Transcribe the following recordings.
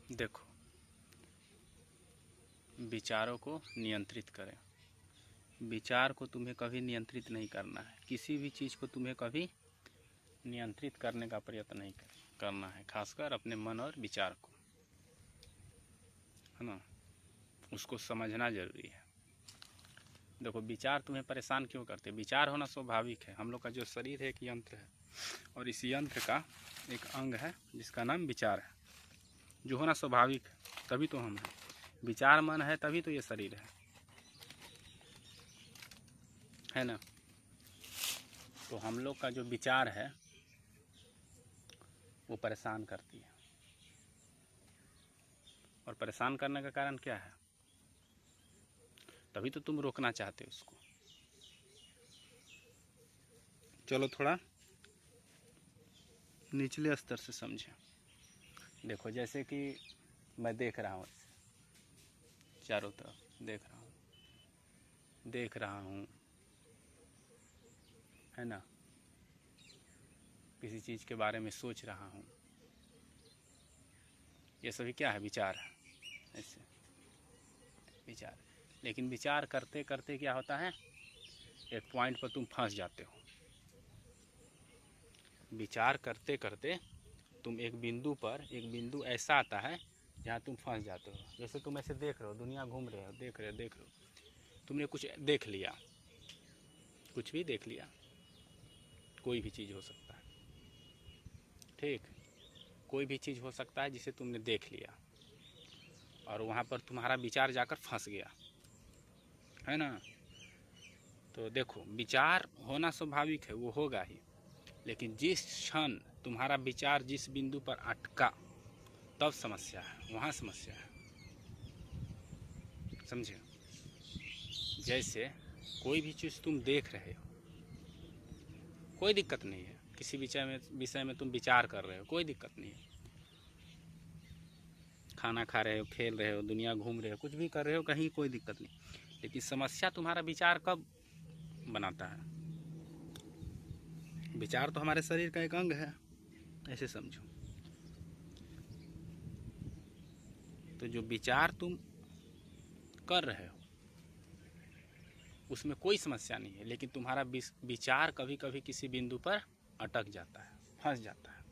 देखो, विचारों को नियंत्रित करें। विचार को तुम्हें कभी नियंत्रित नहीं करना है। किसी भी चीज़ को तुम्हें कभी नियंत्रित करने का प्रयत्न नहीं करना है, खासकर अपने मन और विचार को, है ना। उसको समझना जरूरी है। देखो, विचार तुम्हें परेशान क्यों करते हैं? विचार होना स्वाभाविक है। हम लोग का जो शरीर है एक यंत्र है, और इस यंत्र का एक अंग है जिसका नाम विचार है, जो होना स्वाभाविक है, तभी तो हम हैं। विचार मन है तभी तो ये शरीर है ना। तो हम लोग का जो विचार है वो परेशान करती है, और परेशान करने का कारण क्या है? तभी तो तुम रोकना चाहते हो उसको। चलो थोड़ा निचले स्तर से समझें। देखो, जैसे कि मैं देख रहा हूँ, चारों तरफ देख रहा हूँ, है ना। किसी चीज़ के बारे में सोच रहा हूँ, ये सभी क्या है? विचार है। ऐसे विचार। लेकिन विचार करते करते क्या होता है? एक पॉइंट पर तुम फंस जाते हो। विचार करते करते तुम एक बिंदु ऐसा आता है जहाँ तुम फंस जाते हो। जैसे तुम ऐसे देख रहे हो, दुनिया घूम रहे हो, देख रहे हो, तुमने कुछ देख लिया, कुछ भी देख लिया, कोई भी चीज़ हो सकता है, ठीक, कोई भी चीज़ हो सकता है जिसे तुमने देख लिया, और वहाँ पर तुम्हारा विचार जाकर फंस गया, है ना। तो देखो, विचार होना स्वाभाविक है, वो होगा ही, लेकिन जिस क्षण तुम्हारा विचार जिस बिंदु पर अटका, तब समस्या है, वहाँ समस्या है, समझे। जैसे कोई भी चीज़ तुम देख रहे हो, कोई दिक्कत नहीं है। किसी विषय में तुम विचार कर रहे हो, कोई दिक्कत नहीं है। खाना खा रहे हो, खेल रहे हो, दुनिया घूम रहे हो, कुछ भी कर रहे हो, कहीं कोई दिक्कत नहीं। लेकिन समस्या तुम्हारा विचार कब बनाता है? विचार तो हमारे शरीर का एक अंग है, ऐसे समझो। तो जो विचार तुम कर रहे हो उसमें कोई समस्या नहीं है, लेकिन तुम्हारा विचार कभी कभी किसी बिंदु पर अटक जाता है, फंस जाता है।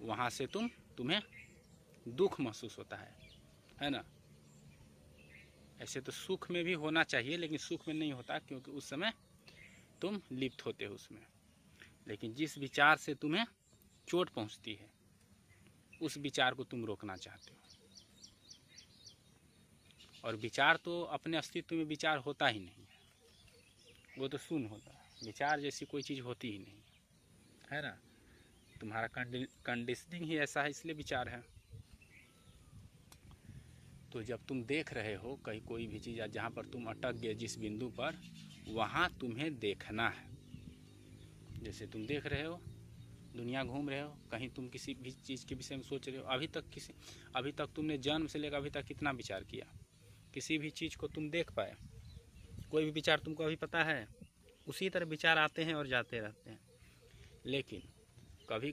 वहाँ से तुम्हें दुख महसूस होता है ना। ऐसे तो सुख में भी होना चाहिए, लेकिन सुख में नहीं होता, क्योंकि उस समय तुम लिप्त होते हो उसमें। लेकिन जिस विचार से तुम्हें चोट पहुँचती है, उस विचार को तुम रोकना चाहते हो। और विचार तो अपने अस्तित्व में विचार होता ही नहीं है, वो तो शून्य होता है। विचार जैसी कोई चीज़ होती ही नहीं है ना। तुम्हारा कंडीशनिंग ही ऐसा है, इसलिए विचार है। तो जब तुम देख रहे हो कहीं कोई भी चीज़, जहाँ पर तुम अटक गए जिस बिंदु पर, वहाँ तुम्हें देखना है। जैसे तुम देख रहे हो, दुनिया घूम रहे हो, कहीं तुम किसी भी चीज़ के विषय में सोच रहे हो। अभी तक तुमने जन्म से लेकर अभी तक कितना विचार किया? किसी भी चीज़ को तुम देख पाए? कोई भी विचार तुमको अभी पता है? उसी तरह विचार आते हैं और जाते रहते हैं। लेकिन कभी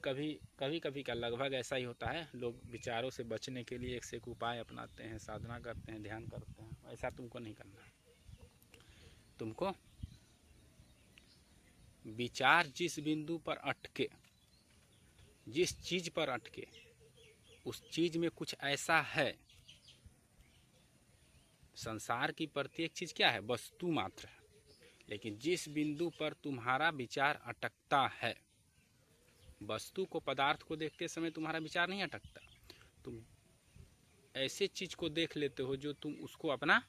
कभी का लगभग ऐसा ही होता है, लोग विचारों से बचने के लिए एक से एक उपाय अपनाते हैं, साधना करते हैं, ध्यान करते हैं। ऐसा तुमको नहीं करना। तुमको विचार जिस बिंदु पर अटके, जिस चीज़ पर अटके, उस चीज़ में कुछ ऐसा है। संसार की प्रत्येक चीज़ क्या है? वस्तु मात्र है। लेकिन जिस बिंदु पर तुम्हारा विचार अटकता है, वस्तु को, पदार्थ को देखते समय तुम्हारा विचार नहीं अटकता। तुम ऐसे चीज़ को देख लेते हो जो तुम उसको अपना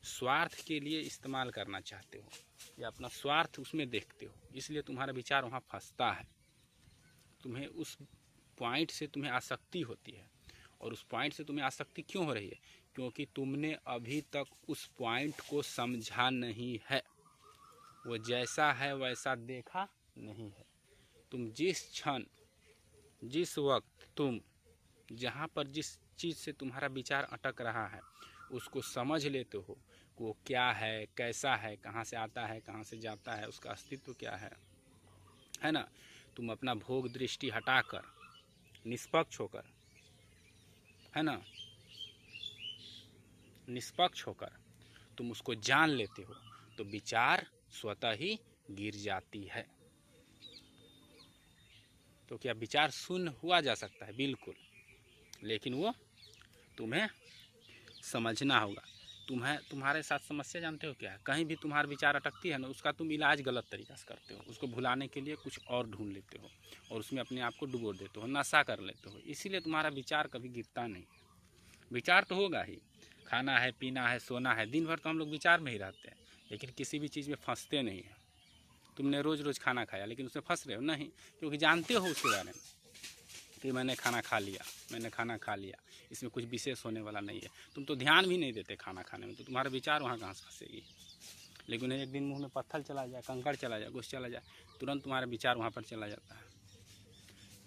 स्वार्थ के लिए इस्तेमाल करना चाहते हो, या अपना स्वार्थ उसमें देखते हो, इसलिए तुम्हारा विचार वहाँ फंसता है। तुम्हें उस पॉइंट से तुम्हें आसक्ति होती है। और उस पॉइंट से तुम्हें आसक्ति क्यों हो रही है? क्योंकि तुमने अभी तक उस पॉइंट को समझा नहीं है, वो जैसा है वैसा देखा नहीं है। तुम जिस क्षण, जिस वक्त तुम जहाँ पर जिस चीज़ से तुम्हारा विचार अटक रहा है उसको समझ लेते हो, वो क्या है, कैसा है, कहाँ से आता है, कहाँ से जाता है, उसका अस्तित्व क्या है ना। तुम अपना भोग दृष्टि हटाकर, निष्पक्ष होकर, है ना, निष्पक्ष होकर तुम उसको जान लेते हो तो विचार स्वतः ही गिर जाती है। तो क्या विचार शून्य हुआ जा सकता है? बिल्कुल, लेकिन वो तुम्हें समझना होगा। तुम्हारे साथ समस्या जानते हो क्या है? कहीं भी तुम्हारा विचार अटकती है ना, उसका तुम इलाज गलत तरीका से करते हो, उसको भुलाने के लिए कुछ और ढूंढ लेते हो और उसमें अपने आप को डुबो देते हो, नशा कर लेते हो, इसीलिए तुम्हारा विचार कभी गिरता नहीं। विचार तो होगा ही, खाना है, पीना है, सोना है, दिन भर तो हम लोग विचार में ही रहते हैं, लेकिन किसी भी चीज़ में फंसते नहीं हैं। तुमने रोज़ रोज़ खाना खाया लेकिन उसमें फंस रहे हो नहीं, क्योंकि जानते हो उसके बारे में कि मैंने खाना खा लिया, इसमें कुछ विशेष होने वाला नहीं है। तुम तो ध्यान भी नहीं देते खाना खाने में, तो तुम्हारा विचार वहाँ कहाँ से फंसेगी। लेकिन एक दिन मुंह में पत्थर चला जाए, कंकड़ चला जाए, कुछ चला जाए, तुरंत तुम्हारा विचार वहाँ पर चला जाता है।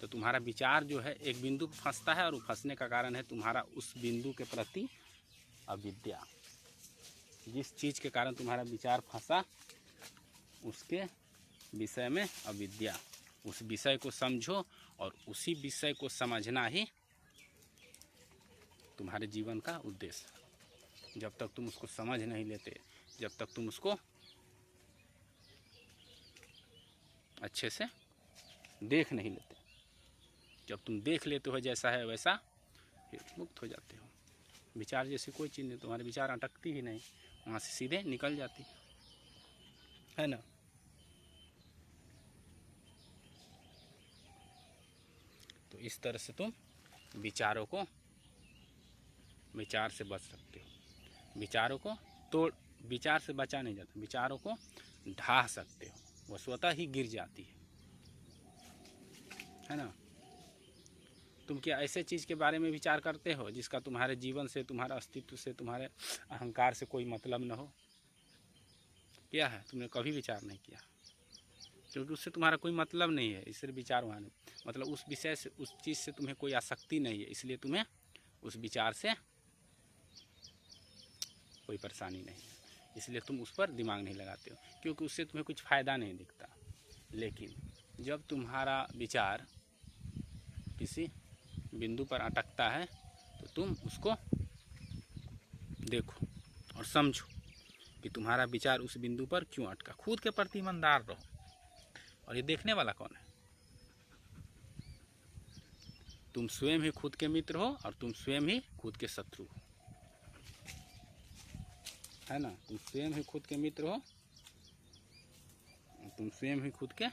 तो तुम्हारा विचार जो है एक बिंदु पर फंसता है, और वो फंसने का कारण है तुम्हारा उस बिंदु के प्रति अविद्या। जिस चीज़ के कारण तुम्हारा विचार फंसा उसके विषय में अविद्या। उस विषय को समझो, और उसी विषय को समझना ही तुम्हारे जीवन का उद्देश्य। जब तक तुम उसको समझ नहीं लेते, जब तक तुम उसको अच्छे से देख नहीं लेते, जब तुम देख लेते हो जैसा है वैसा, फिर मुक्त हो जाते हो। विचार जैसी कोई चीज़ नहीं, तुम्हारे विचार अटकती ही नहीं, वहाँ से सीधे निकल जाती है ना। तो इस तरह से तुम विचार से बच सकते हो। विचार से बचा नहीं जाता, विचारों को ढा सकते हो, वो स्वतः ही गिर जाती है ना। तुम क्या ऐसे चीज़ के बारे में विचार करते हो जिसका तुम्हारे जीवन से, तुम्हारे अस्तित्व से, तुम्हारे अहंकार से कोई मतलब न हो? क्या है? तुमने कभी विचार नहीं किया, क्योंकि उससे तुम्हारा कोई मतलब नहीं है, इसलिए विचार वहाँ नहीं। मतलब उस विषय से, उस चीज़ से तुम्हें कोई आसक्ति नहीं है, इसलिए तुम्हें उस विचार से कोई परेशानी नहीं है, इसलिए तुम उस पर दिमाग नहीं लगाते हो, क्योंकि उससे तुम्हें कुछ फ़ायदा नहीं दिखता। लेकिन जब तुम्हारा विचार किसी बिंदु पर अटकता है तो तुम उसको देखो और समझो कि तुम्हारा विचार उस बिंदु पर क्यों अटका। खुद के प्रति ईमानदार रहो, और ये देखने वाला कौन है? तुम स्वयं ही खुद के मित्र हो, और तुम स्वयं ही खुद के शत्रु हो, है ना। तुम स्वयं ही खुद के मित्र हो, तुम स्वयं ही खुद के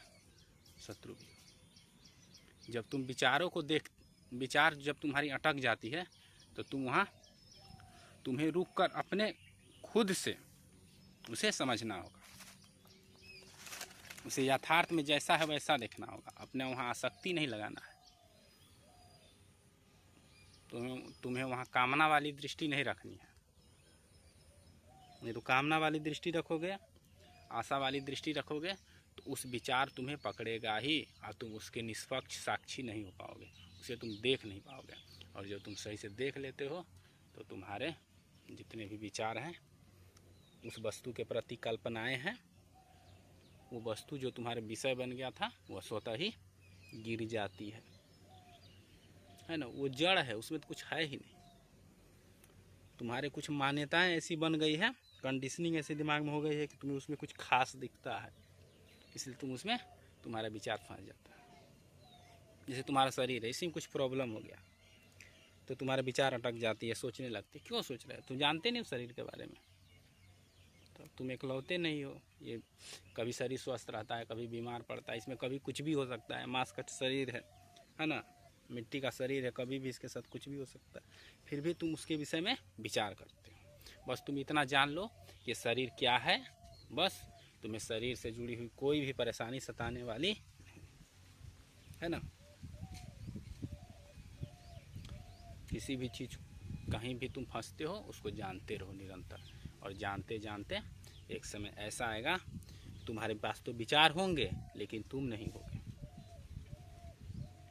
शत्रु भी हो। जब तुम विचारों को विचार जब तुम्हारी अटक जाती है तो तुम्हें रुक कर अपने खुद से उसे समझना होगा, उसे यथार्थ में जैसा है वैसा देखना होगा, अपने वहाँ आसक्ति नहीं लगाना है। तुम्हें वहाँ कामना वाली दृष्टि नहीं रखनी है। नहीं तो कामना वाली दृष्टि रखोगे, आशा वाली दृष्टि रखोगे, तो उस विचार तुम्हें पकड़ेगा ही, और तुम उसके निष्पक्ष साक्षी नहीं हो पाओगे, उसे तुम देख नहीं पाओगे। और जब तुम सही से देख लेते हो तो तुम्हारे जितने भी विचार हैं, उस वस्तु के प्रति कल्पनाएं हैं, वो वस्तु जो तुम्हारे विषय बन गया था वह स्वतः ही गिर जाती है ना। वो जड़ है, उसमें तो कुछ है ही नहीं। तुम्हारे कुछ मान्यताएं ऐसी बन गई है, कंडीशनिंग ऐसे दिमाग में हो गई है कि तुम्हें उसमें कुछ खास दिखता है, इसलिए तुम्हारा विचार फंस जाता है। जैसे तुम्हारा शरीर है, इसी में कुछ प्रॉब्लम हो गया तो तुम्हारा विचार अटक जाती है, सोचने लगती है। क्यों सोच रहे हो? तुम जानते नहीं हो शरीर के बारे में, तो तुम इकलौते नहीं हो। ये कभी शरीर स्वस्थ रहता है, कभी बीमार पड़ता है, इसमें कभी कुछ भी हो सकता है। मांस का शरीर है ना, मिट्टी का शरीर है, कभी भी इसके साथ कुछ भी हो सकता है, फिर भी तुम उसके विषय में विचार करते हो। बस तुम इतना जान लो कि शरीर क्या है, बस तुम्हें शरीर से जुड़ी हुई कोई भी परेशानी सताने वाली नहीं, है ना। किसी भी चीज़, कहीं भी तुम फंसते हो, उसको जानते रहो निरंतर, और जानते जानते एक समय ऐसा आएगा तुम्हारे पास तो विचार होंगे लेकिन तुम नहीं होगे,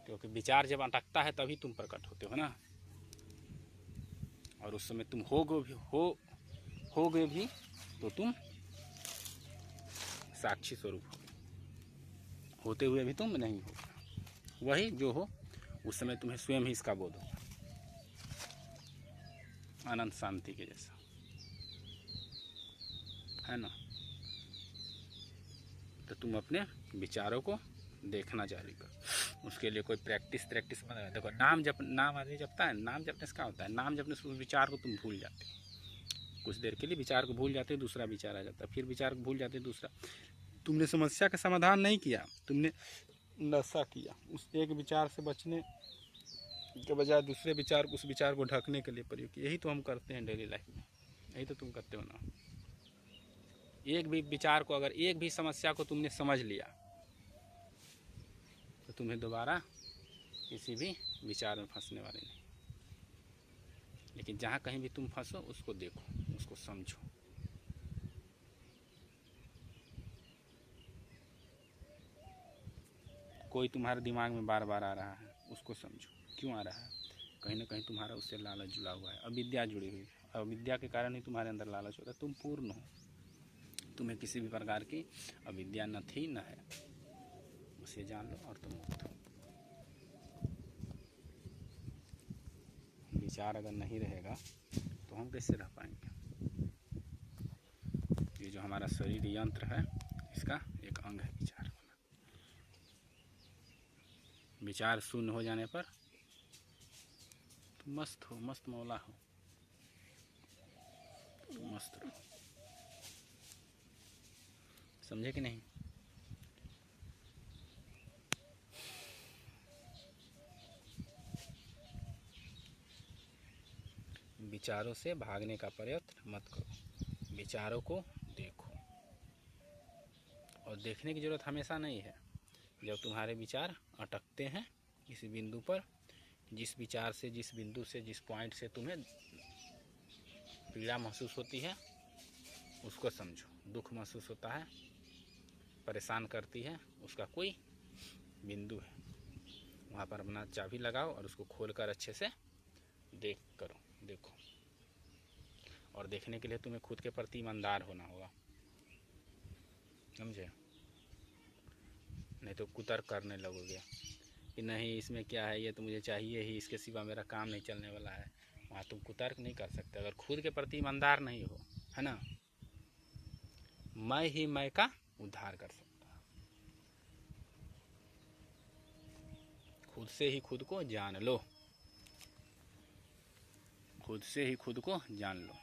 क्योंकि विचार जब अटकता है तभी तुम प्रकट होते हो ना। और उस समय तुम होगे भी तो तुम साक्षी स्वरूप होते हुए भी तुम नहीं हो। वही जो हो उस समय तुम्हें स्वयं ही इसका बोध होगा। अनंत शांति के जैसा, है ना। तो तुम अपने विचारों को देखना जारी करो। उसके लिए कोई प्रैक्टिस बना। देखो नाम आदमी जपता है, नाम जपने से क्या होता है, नाम जपने से उस विचार को तुम भूल जाते हो। कुछ देर के लिए विचार को भूल जाते हो, दूसरा विचार आ जाता है, फिर विचार को भूल जाते हो, दूसरा। तुमने समस्या का समाधान नहीं किया, तुमने नशा किया। उस एक विचार से बचने के बजाय दूसरे विचार, उस विचार को ढकने के लिए प्रयोग किया। यही तो हम करते हैं डेली लाइफ में, यही तो तुम करते हो ना। एक भी विचार को, अगर एक भी समस्या को तुमने समझ लिया तो तुम्हें दोबारा किसी भी विचार में फंसने वाले नहीं। लेकिन जहाँ कहीं भी तुम फंसो, उसको देखो, उसको समझो। कोई तुम्हारे दिमाग में बार बार आ रहा है, उसको समझो क्यों आ रहा है। कहीं ना कहीं तुम्हारा उससे लालच जुड़ा हुआ है, अविद्या जुड़ी हुई है। अविद्या के कारण ही तुम्हारे अंदर लालच होता है। तुम पूर्ण हो, तुम्हें किसी भी प्रकार की अविद्या न थी न है। उसे जान लो और तुम मुक्त हो। विचार अगर नहीं रहेगा तो हम कैसे रह पाएंगे। ये जो हमारा शरीर यंत्र है, इसका एक अंग है विचार होना। विचार शून्य हो जाने पर तुम मस्त हो, मस्त मौला हो, तुम मस्त रहो। समझे कि नहीं। विचारों से भागने का प्रयत्न मत करो, विचारों को देखो। और देखने की जरूरत हमेशा नहीं है। जब तुम्हारे विचार अटकते हैं किसी बिंदु पर, जिस विचार से, जिस बिंदु से, जिस पॉइंट से तुम्हें पीड़ा महसूस होती है, उसको समझो। दुख महसूस होता है, परेशान करती है, उसका कोई बिंदु है, वहाँ पर अपना चाबी लगाओ और उसको खोलकर अच्छे से देखो। और देखने के लिए तुम्हें खुद के प्रति ईमानदार होना होगा, समझे। नहीं तो कुतर्क करने लगोगे कि नहीं इसमें क्या है, ये तो मुझे चाहिए ही, इसके सिवा मेरा काम नहीं चलने वाला है। वहाँ तुम कुतर्क नहीं कर सकते अगर खुद के प्रति ईमानदार नहीं हो, है ना। मैं ही मैं का उद्धार कर सकता। खुद से ही खुद को जान लो, खुद से ही खुद को जान लो।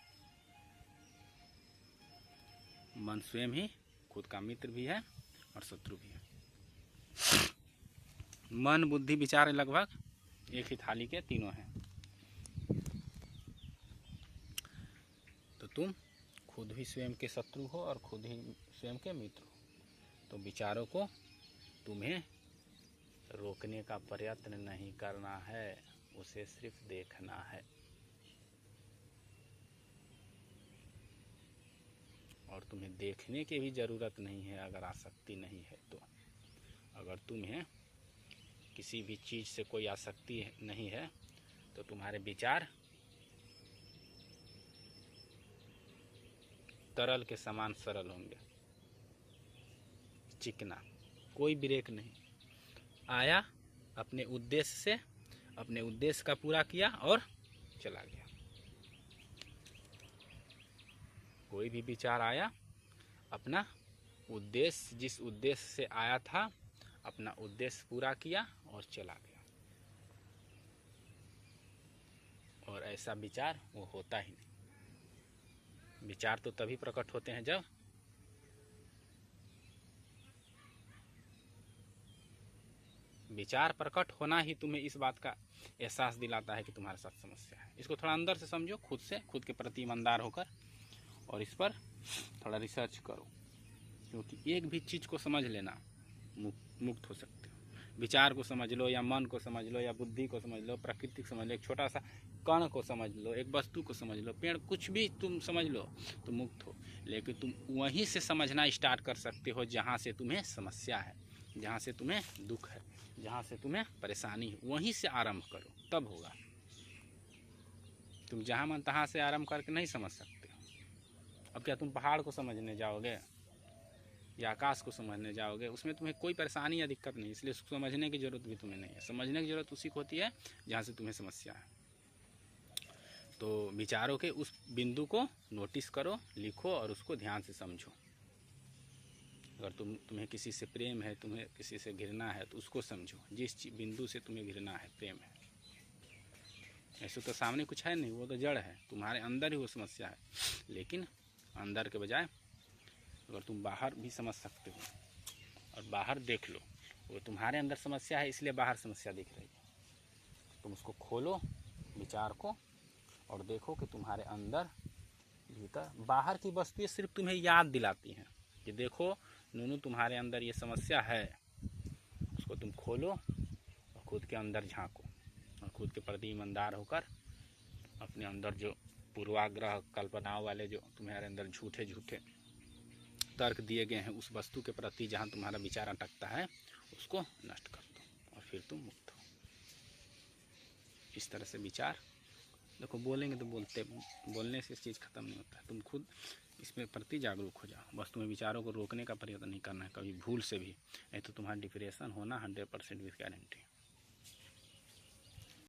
मन स्वयं ही खुद का मित्र भी है और शत्रु भी है। मन, बुद्धि, विचार लगभग एक ही थाली के तीनों हैं। तो तुम खुद ही स्वयं के शत्रु हो और खुद ही स्वयं के मित्र हो। तो विचारों को तुम्हें रोकने का प्रयत्न नहीं करना है, उसे सिर्फ देखना है। और तुम्हें देखने की भी ज़रूरत नहीं है अगर आसक्ति नहीं है तो। अगर तुम्हें किसी भी चीज़ से कोई आसक्ति नहीं है तो तुम्हारे विचार तरल के समान सरल होंगे, चिकना, कोई ब्रेक नहीं। आया, अपने उद्देश्य से, अपने उद्देश्य का पूरा किया और चला गया। कोई भी विचार आया, अपना उद्देश्य, जिस उद्देश्य से आया था, अपना उद्देश्य पूरा किया और चला गया। और ऐसा विचार वो होता ही नहीं। विचार तो तभी प्रकट होते हैं जब विचार प्रकट होना ही तुम्हें इस बात का एहसास दिलाता है कि तुम्हारे साथ समस्या है। इसको थोड़ा अंदर से समझो, खुद से, खुद के प्रति ईमानदार होकर, और इस पर थोड़ा रिसर्च करो। क्योंकि एक भी चीज़ को समझ लेना मुक्त हो सकते हो। विचार को समझ लो, या मन को समझ लो, या बुद्धि को समझ लो, प्रकृति को समझ लो, एक छोटा सा कण को समझ लो, एक वस्तु को समझ लो, पेड़, कुछ भी तुम समझ लो तो मुक्त हो। लेकिन तुम वहीं से समझना स्टार्ट कर सकते हो जहाँ से तुम्हें समस्या है, जहाँ से तुम्हें दुख है, जहाँ से तुम्हें परेशानी है, वहीं से आरंभ करो, तब होगा। तुम जहाँ मन तहाँ से आरंभ करके नहीं समझ सकते हो। अब क्या तुम पहाड़ को समझने जाओगे या आकाश को समझने जाओगे, उसमें तुम्हें कोई परेशानी या दिक्कत नहीं, इसलिए उसको समझने की ज़रूरत भी तुम्हें नहीं है। समझने की ज़रूरत उसी को होती है जहाँ से तुम्हें समस्या है। तो विचारों के उस बिंदु को नोटिस करो, लिखो और उसको ध्यान से समझो। अगर तुम्हें किसी से प्रेम है, तुम्हें किसी से घृणा है, तो उसको समझो। जिस बिंदु से तुम्हें घृणा है, प्रेम है, ऐसे तो सामने कुछ है नहीं, वो तो जड़ है, तुम्हारे अंदर ही वो समस्या है। लेकिन अंदर के बजाय अगर तुम बाहर भी समझ सकते हो और बाहर देख लो, वो तुम्हारे अंदर समस्या है इसलिए बाहर समस्या दिख रही है। तुम उसको खोलो विचार को और देखो कि तुम्हारे अंदर भीतर, बाहर की वस्तुएं सिर्फ तुम्हें याद दिलाती हैं कि देखो नूनू तुम्हारे अंदर ये समस्या है। उसको तुम खोलो और खुद के अंदर झांको और खुद के प्रति ईमानदार होकर अपने अंदर जो पूर्वाग्रह कल्पनाओं वाले जो तुम्हारे अंदर झूठे झूठे तर्क दिए गए हैं उस वस्तु के प्रति जहाँ तुम्हारा विचार अटकता है उसको नष्ट कर दो और फिर तुम मुक्त हो। इस तरह से विचार, देखो बोलेंगे तो बोलने से चीज़ खत्म नहीं होता है। तुम खुद इसमें प्रति जागरूक हो जाओ। बस तुम्हें विचारों को रोकने का प्रयत्न नहीं करना है कभी भूल से भी, नहीं तो तुम्हारा डिप्रेशन होना 100% विथ गारंटी।